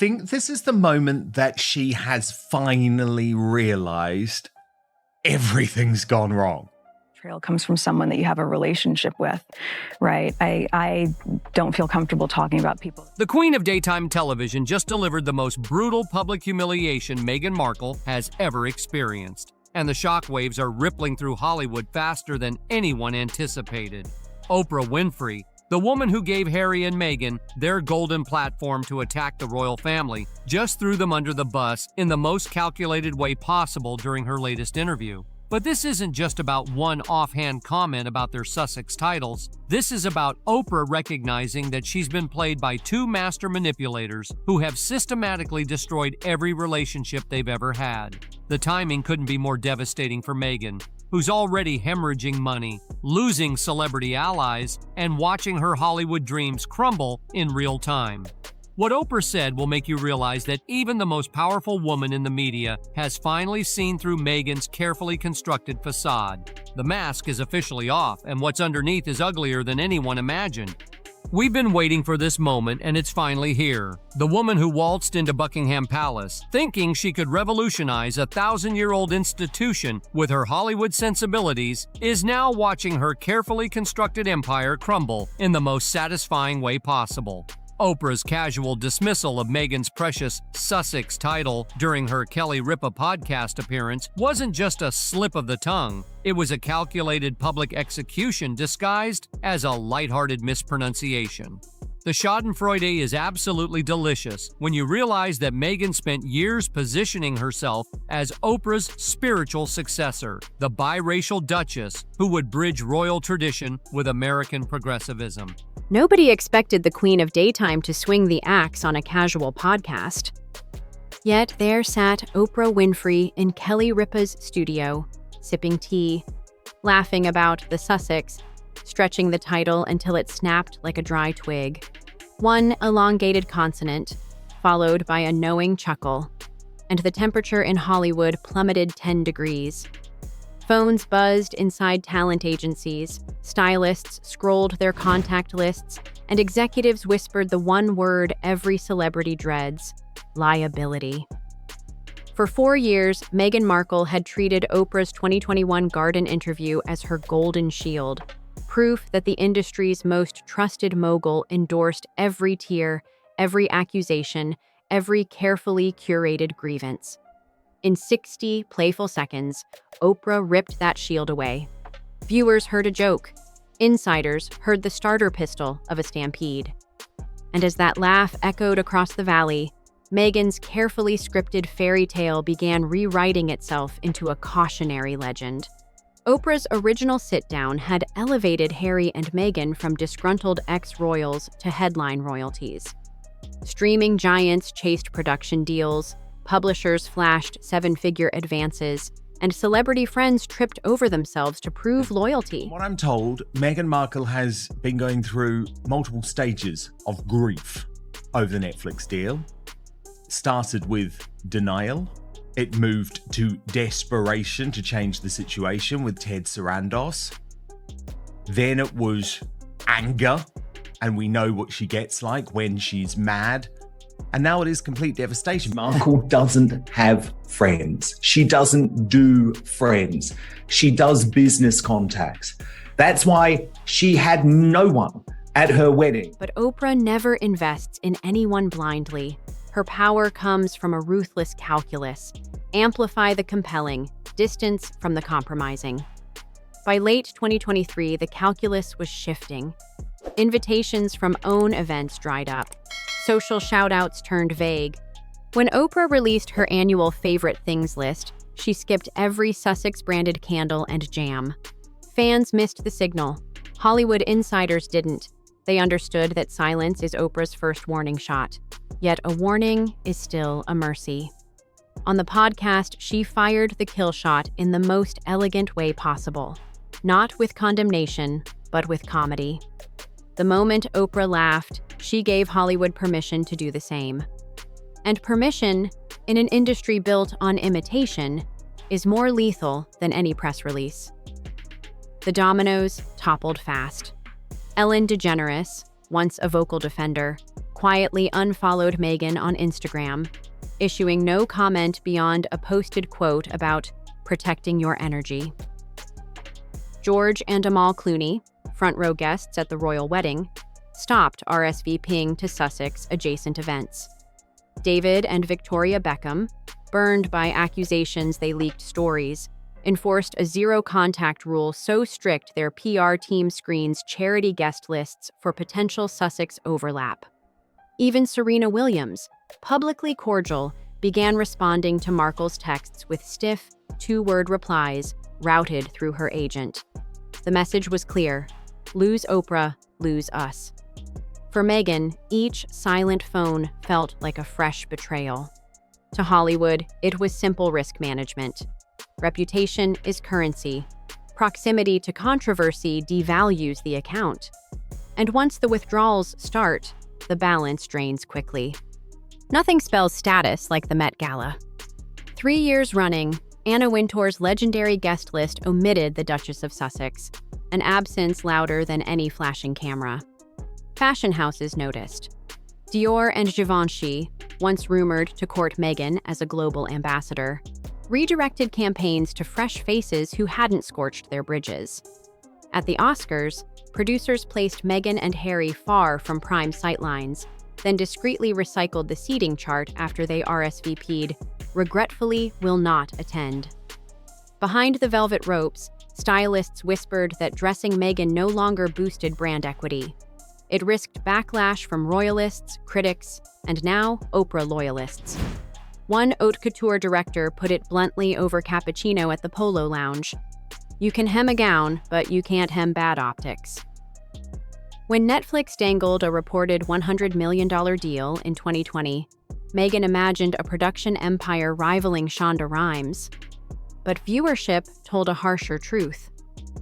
think this is the moment that she has finally realized everything's gone wrong. Trail comes from someone that you have a relationship with, right? I don't feel comfortable talking about people. The queen of daytime television just delivered the most brutal public humiliation Meghan Markle has ever experienced. And the shockwaves are rippling through Hollywood faster than anyone anticipated. Oprah Winfrey, the woman who gave Harry and Meghan their golden platform to attack the royal family, just threw them under the bus in the most calculated way possible during her latest interview. But this isn't just about one offhand comment about their Sussexxx titles. This is about Oprah recognizing that she's been played by two master manipulators who have systematically destroyed every relationship they've ever had. The timing couldn't be more devastating for Meghan, who's already hemorrhaging money, losing celebrity allies, and watching her Hollywood dreams crumble in real time. What Oprah said will make you realize that even the most powerful woman in the media has finally seen through Meghan's carefully constructed facade. The mask is officially off, and what's underneath is uglier than anyone imagined. We've been waiting for this moment, and it's finally here. The woman who waltzed into Buckingham Palace, thinking she could revolutionize a 1,000-year-old institution with her Hollywood sensibilities, is now watching her carefully constructed empire crumble in the most satisfying way possible. Oprah's casual dismissal of Meghan's precious Sussexxx title during her Kelly Ripa podcast appearance wasn't just a slip of the tongue. It was a calculated public execution disguised as a lighthearted mispronunciation. The schadenfreude is absolutely delicious when you realize that Meghan spent years positioning herself as Oprah's spiritual successor, the biracial duchess who would bridge royal tradition with American progressivism. Nobody expected the Queen of Daytime to swing the axe on a casual podcast. Yet there sat Oprah Winfrey in Kelly Ripa's studio, sipping tea, laughing about the Sussexxx, stretching the title until it snapped like a dry twig. One elongated consonant, followed by a knowing chuckle, and the temperature in Hollywood plummeted 10 degrees. Phones buzzed inside talent agencies, stylists scrolled their contact lists, and executives whispered the one word every celebrity dreads: liability. For 4 years, Meghan Markle had treated Oprah's 2021 Garden interview as her golden shield, proof that the industry's most trusted mogul endorsed every tear, every accusation, every carefully curated grievance. In 60 playful seconds, Oprah ripped that shield away. Viewers heard a joke. Insiders heard the starter pistol of a stampede. And as that laugh echoed across the valley, Meghan's carefully scripted fairy tale began rewriting itself into a cautionary legend. Oprah's original sit-down had elevated Harry and Meghan from disgruntled ex-royals to headline royalties. Streaming giants chased production deals, publishers flashed seven-figure advances, and celebrity friends tripped over themselves to prove loyalty. What I'm told, Meghan Markle has been going through multiple stages of grief over the Netflix deal. Started with denial. It moved to desperation to change the situation with Ted Sarandos. Then it was anger, and we know what she gets like when she's mad. And now it is complete devastation. Markle doesn't have friends. She doesn't do friends. She does business contacts. That's why she had no one at her wedding. But Oprah never invests in anyone blindly. Her power comes from a ruthless calculus. Amplify the compelling, distance from the compromising. By late 2023, the calculus was shifting. Invitations from own events dried up. Social shout-outs turned vague. When Oprah released her annual favorite things list, she skipped every Sussexxx-branded candle and jam. Fans missed the signal. Hollywood insiders didn't. They understood that silence is Oprah's first warning shot. Yet a warning is still a mercy. On the podcast, she fired the kill shot in the most elegant way possible. Not with condemnation, but with comedy. The moment Oprah laughed, she gave Hollywood permission to do the same. And permission, in an industry built on imitation, is more lethal than any press release. The dominoes toppled fast. Ellen DeGeneres, once a vocal defender, quietly unfollowed Meghan on Instagram, issuing no comment beyond a posted quote about protecting your energy. George and Amal Clooney, front row guests at the royal wedding, stopped RSVPing to Sussexxx adjacent events. David and Victoria Beckham, burned by accusations they leaked stories, enforced a zero-contact rule so strict their PR team screens charity guest lists for potential Sussexxx overlap. Even Serena Williams, publicly cordial, began responding to Markle's texts with stiff, two-word replies routed through her agent. The message was clear: lose Oprah, lose us. For Meghan, each silent phone felt like a fresh betrayal. To Hollywood, it was simple risk management. Reputation is currency. Proximity to controversy devalues the account. And once the withdrawals start, the balance drains quickly. Nothing spells status like the Met Gala. 3 years running, Anna Wintour's legendary guest list omitted the Duchess of Sussex, an absence louder than any flashing camera. Fashion houses noticed. Dior and Givenchy, once rumored to court Meghan as a global ambassador, redirected campaigns to fresh faces who hadn't scorched their bridges. At the Oscars, producers placed Meghan and Harry far from prime sightlines, then discreetly recycled the seating chart after they RSVP'd, regretfully will not attend. Behind the velvet ropes, stylists whispered that dressing Meghan no longer boosted brand equity. It risked backlash from royalists, critics, and now Oprah loyalists. One haute couture director put it bluntly over cappuccino at the Polo Lounge: "You can hem a gown, but you can't hem bad optics." When Netflix dangled a reported $100 million deal in 2020, Meghan imagined a production empire rivaling Shonda Rhimes. But viewership told a harsher truth.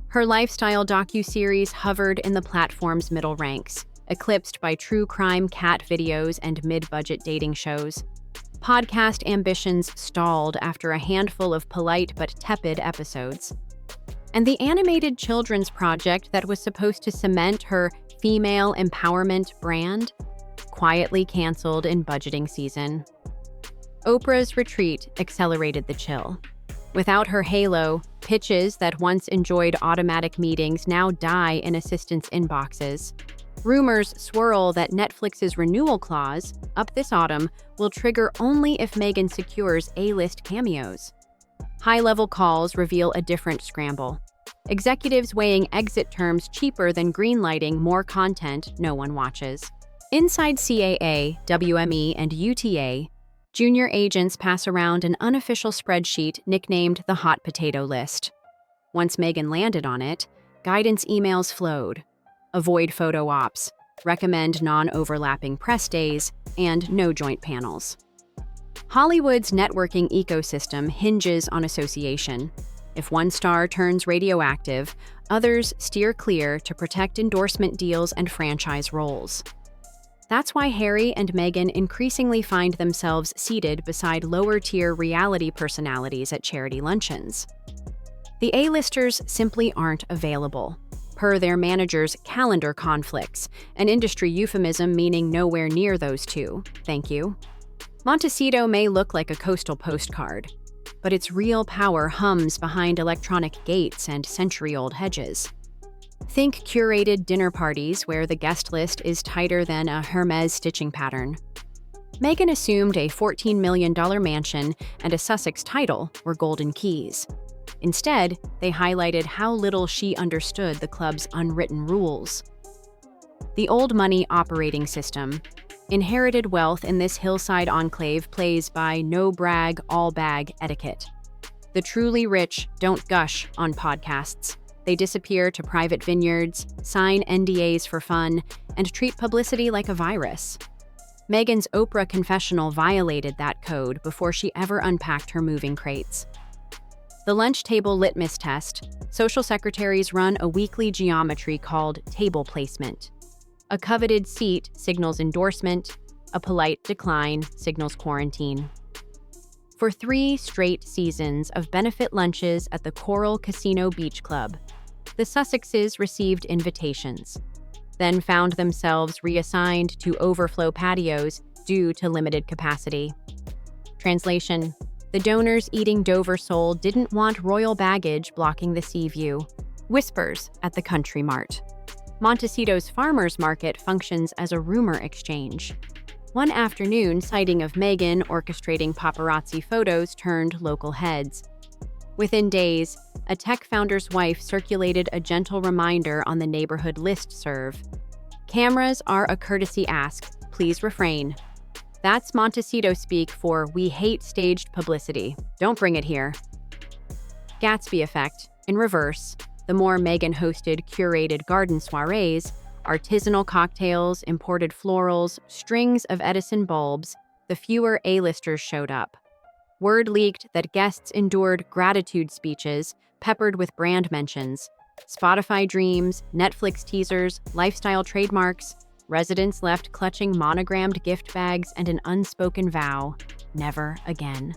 Her lifestyle docuseries hovered in the platform's middle ranks, eclipsed by true crime cat videos and mid-budget dating shows. Podcast ambitions stalled after a handful of polite but tepid episodes. And the animated children's project that was supposed to cement her female empowerment brand quietly canceled in budgeting season. Oprah's retreat accelerated the chill. Without her halo, pitches that once enjoyed automatic meetings now die in assistants' inboxes. Rumors swirl that Netflix's renewal clause, up this autumn, will trigger only if Meghan secures A-list cameos. High-level calls reveal a different scramble. Executives weighing exit terms cheaper than greenlighting more content no one watches. Inside CAA, WME, and UTA, junior agents pass around an unofficial spreadsheet nicknamed the Hot Potato List. Once Meghan landed on it, guidance emails flowed. Avoid photo ops, recommend non-overlapping press days, and no joint panels. Hollywood's networking ecosystem hinges on association. If one star turns radioactive, others steer clear to protect endorsement deals and franchise roles. That's why Harry and Meghan increasingly find themselves seated beside lower-tier reality personalities at charity luncheons. The A-listers simply aren't available, per their managers' calendar conflicts, an industry euphemism meaning nowhere near those two, thank you. Montecito may look like a coastal postcard, but its real power hums behind electronic gates and century-old hedges. Think curated dinner parties where the guest list is tighter than a Hermes stitching pattern. Meghan assumed a $14 million mansion and a Sussexxx title were golden keys. Instead, they highlighted how little she understood the club's unwritten rules. The old money operating system. Inherited wealth in this hillside enclave plays by no brag, all bag etiquette. The truly rich don't gush on podcasts. They disappear to private vineyards, sign NDAs for fun, and treat publicity like a virus. Meghan's Oprah confessional violated that code before she ever unpacked her moving crates. The lunch table litmus test. Social secretaries run a weekly geometry called table placement. A coveted seat signals endorsement, a polite decline signals quarantine. For 3 straight seasons of benefit lunches at the Coral Casino Beach Club, the Sussexes received invitations. then found themselves reassigned to overflow patios due to limited capacity. Translation: the donors eating Dover sole didn't want royal baggage blocking the sea view. Whispers at the Country Mart. Montecito's farmers market functions as a rumor exchange. One afternoon, sighting of Meghan orchestrating paparazzi photos turned local heads. Within days, a tech founder's wife circulated a gentle reminder on the neighborhood listserv. Cameras are a courtesy ask, please refrain. That's Montecito speak for we hate staged publicity. Don't bring it here. Gatsby effect, in reverse. The more Meghan hosted curated garden soirees, artisanal cocktails, imported florals, strings of Edison bulbs, the fewer A-listers showed up. Word leaked that guests endured gratitude speeches peppered with brand mentions, Spotify dreams, Netflix teasers, lifestyle trademarks. Residents left clutching monogrammed gift bags and an unspoken vow: never again.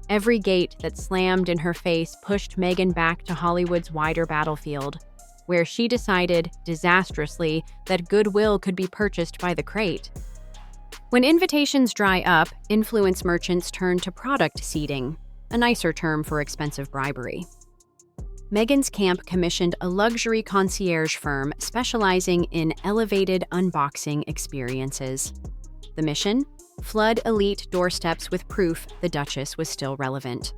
Every gate that slammed in her face pushed Meghan back to Hollywood's wider battlefield, where she decided, disastrously, that goodwill could be purchased by the crate. When invitations dry up, influence merchants turn to product seeding, a nicer term for expensive bribery. Meghan's camp commissioned a luxury concierge firm specializing in elevated unboxing experiences. The mission? Flood elite doorsteps with proof the Duchess was still relevant.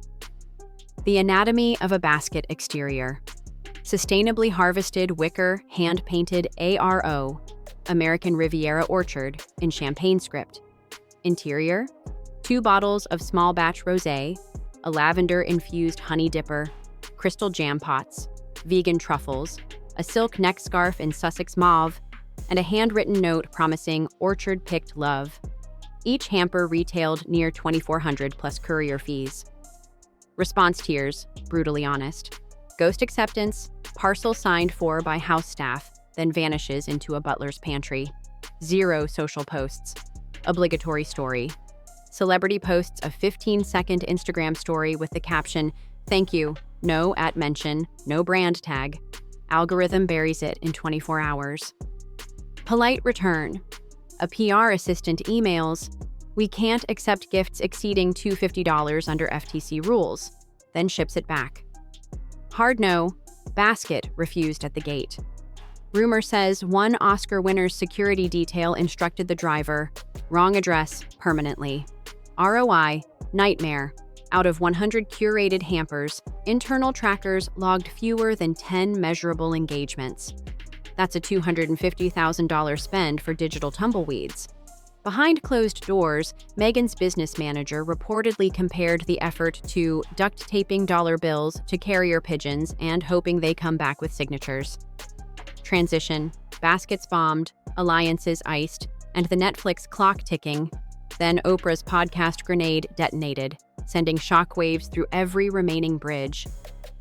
The anatomy of a basket exterior. Sustainably harvested wicker, hand-painted ARO, American Riviera Orchard, in champagne script. Interior: 2 bottles of small batch rosé, a lavender-infused honey dipper, crystal jam pots, vegan truffles, a silk neck scarf in Sussexxx mauve, and a handwritten note promising orchard-picked love. Each hamper retailed near $2,400 plus courier fees. Response tiers, brutally honest. Ghost acceptance, parcel signed for by house staff, then vanishes into a butler's pantry. 0 social posts. Obligatory story. Celebrity posts a 15-second Instagram story with the caption, "Thank you, no @mention, no brand tag." Algorithm buries it in 24 hours. Polite return. A PR assistant emails, "We can't accept gifts exceeding $250 under FTC rules," then ships it back. Hard no, basket refused at the gate. Rumor says one Oscar winner's security detail instructed the driver, wrong address, permanently. ROI, nightmare. Out of 100 curated hampers, internal trackers logged fewer than 10 measurable engagements. That's a $250,000 spend for digital tumbleweeds. Behind closed doors, Meghan's business manager reportedly compared the effort to duct taping dollar bills to carrier pigeons and hoping they come back with signatures. Transition, baskets bombed, alliances iced, and the Netflix clock ticking. Then Oprah's podcast grenade detonated, sending shockwaves through every remaining bridge.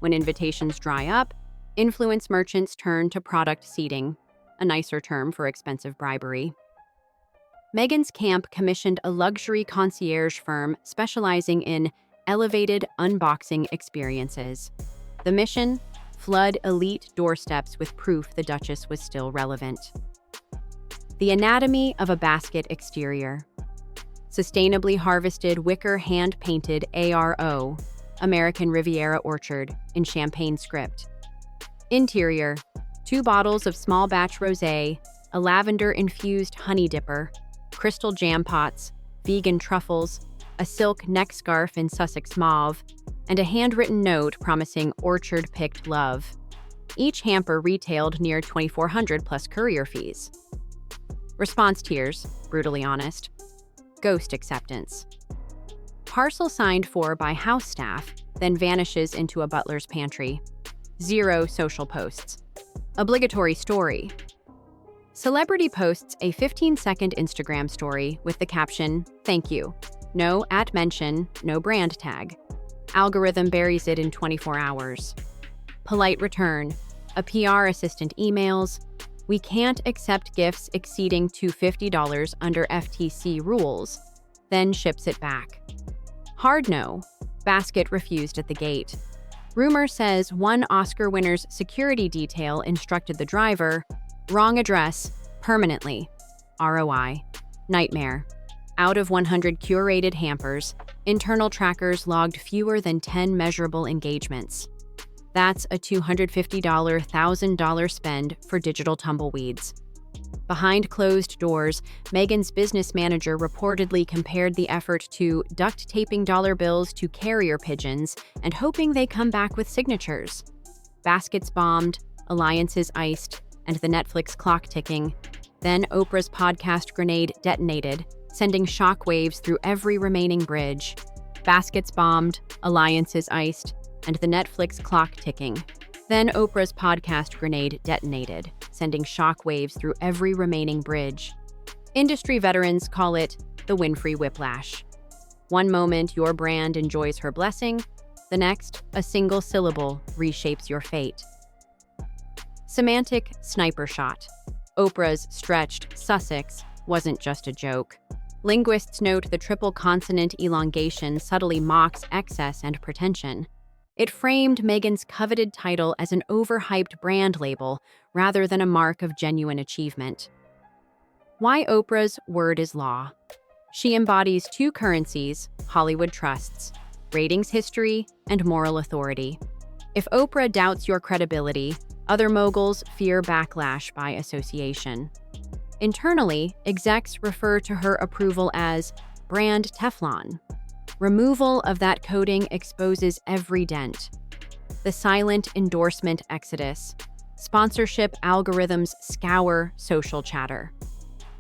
When invitations dry up, influence merchants turn to product seeding, a nicer term for expensive bribery. Meghan's camp commissioned a luxury concierge firm specializing in elevated unboxing experiences. The mission? Flood elite doorsteps with proof the Duchess was still relevant. The anatomy of a basket exterior. Sustainably harvested wicker hand-painted ARO, American Riviera Orchard, in champagne script. Interior: 2 bottles of small batch rosé, a lavender-infused honey dipper, crystal jam pots, vegan truffles, a silk neck scarf in Sussexxx mauve, and a handwritten note promising orchard-picked love. Each hamper retailed near $2,400 plus courier fees. Response tiers, brutally honest. Ghost acceptance. Parcel signed for by house staff, then vanishes into a butler's pantry. 0 social posts. Obligatory story. Celebrity posts a 15-second Instagram story with the caption, "Thank you, no @mention, no brand tag." Algorithm buries it in 24 hours. Polite return. A PR assistant emails, "We can't accept gifts exceeding $250 under FTC rules," then ships it back. Hard no, basket refused at the gate. Rumor says one Oscar winner's security detail instructed the driver, Wrong address, permanently. ROI, nightmare. Out of 100 curated hampers, internal trackers logged fewer than 10 measurable engagements. That's a $250 $1,000 spend for digital tumbleweeds. Behind closed doors, Meghan's business manager reportedly compared the effort to duct taping dollar bills to carrier pigeons and hoping they come back with signatures. Baskets bombed, alliances iced, and the Netflix clock ticking. Then Oprah's podcast grenade detonated, sending shockwaves through every remaining bridge. Baskets bombed, alliances iced, and the Netflix clock ticking. Then Oprah's podcast grenade detonated, sending shockwaves through every remaining bridge. Industry veterans call it the Winfrey Whiplash. One moment your brand enjoys her blessing, the next, a single syllable reshapes your fate. Semantic sniper shot. Oprah's stretched Sussexxx wasn't just a joke. Linguists note the triple consonant elongation subtly mocks excess and pretension. It framed Meghan's coveted title as an overhyped brand label rather than a mark of genuine achievement. Why Oprah's word is law. She embodies two currencies, Hollywood trusts, ratings history, and moral authority. If Oprah doubts your credibility, other moguls fear backlash by association. Internally, execs refer to her approval as brand Teflon. Removal of that coating exposes every dent. The silent endorsement exodus. Sponsorship algorithms scour social chatter.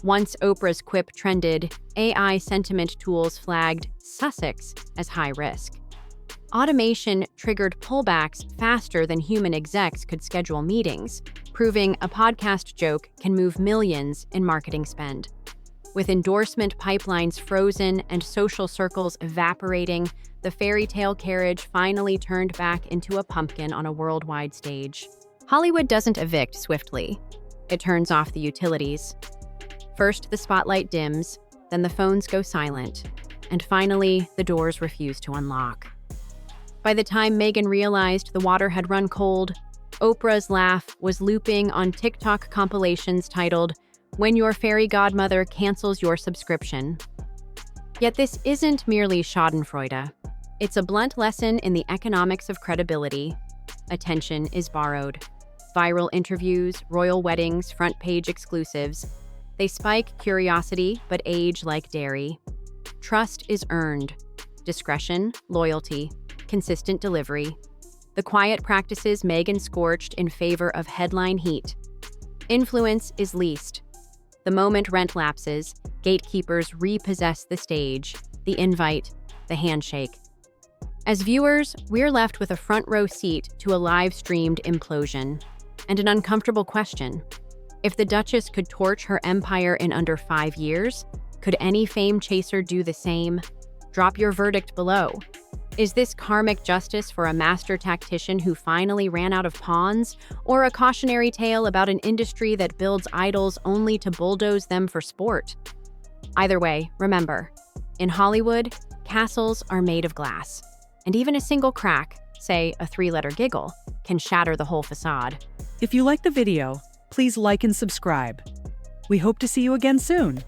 Once Oprah's quip trended, AI sentiment tools flagged Sussexxx as high risk. Automation triggered pullbacks faster than human execs could schedule meetings, proving a podcast joke can move millions in marketing spend. With endorsement pipelines frozen and social circles evaporating, the fairy tale carriage finally turned back into a pumpkin on a worldwide stage. Hollywood doesn't evict swiftly. It turns off the utilities. First, the spotlight dims, then the phones go silent, and finally, the doors refuse to unlock. By the time Meghan realized the water had run cold, Oprah's laugh was looping on TikTok compilations titled, "When Your Fairy Godmother Cancels Your Subscription." Yet this isn't merely schadenfreude. It's a blunt lesson in the economics of credibility. Attention is borrowed. Viral interviews, royal weddings, front-page exclusives. They spike curiosity, but age like dairy. Trust is earned. Discretion, loyalty, consistent delivery. The quiet practices Meghan scorched in favor of headline heat. Influence is leased. The moment rent lapses, gatekeepers repossess the stage, the invite, the handshake. As viewers, we're left with a front-row seat to a live-streamed implosion. And an uncomfortable question. If the Duchess could torch her empire in under 5 years, could any fame chaser do the same? Drop your verdict below. Is this karmic justice for a master tactician who finally ran out of pawns, or a cautionary tale about an industry that builds idols only to bulldoze them for sport? Either way, remember, in Hollywood, castles are made of glass, and even a single crack, say a 3-letter giggle, can shatter the whole facade. If you like the video, please like and subscribe. We hope to see you again soon.